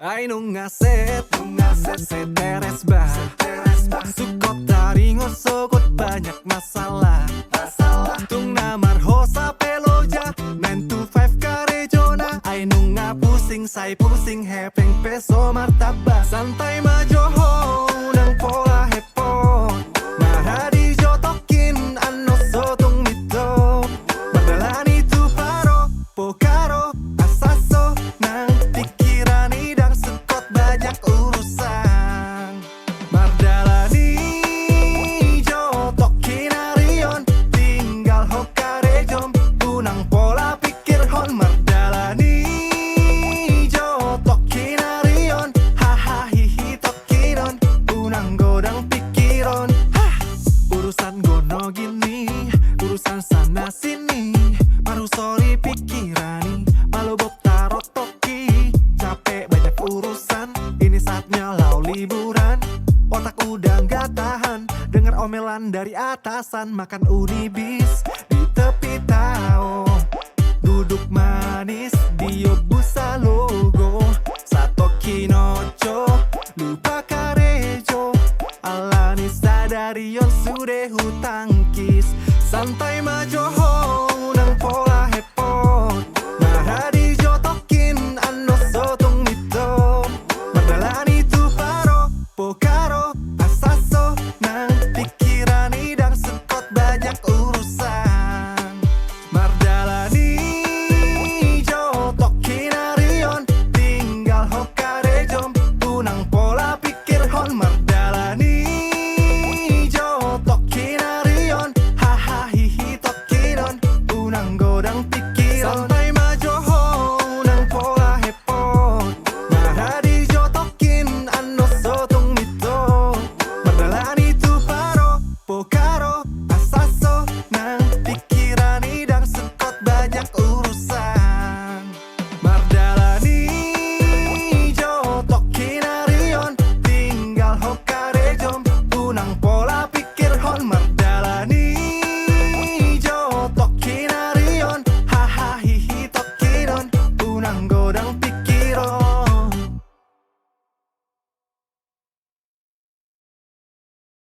Ai nungaset seteres bah Sukot taringo sogot banyak masalah Tung namar hosa peloja 9 to 5 karejona Ai nunga pusing say pusing hepeng peso martabak Santai majoho nang pola hepon Maradi jotokin ano sotong mito Berdalani tu paro pokaro asaso nang pikiran idang sekot banyak urusan Mardalani jotokin arion tinggal hokarejom punang pola pikir hon Mardalani jotokin arion haha hihi tokiron punang godang pikiron urusan gono gini urusan sana sini maru sorry pikirani malu bob tarot toki capek banyak urusan ini saatnya lau liburan otak udah nggak tahan dengar omelan dari atasan makan unibis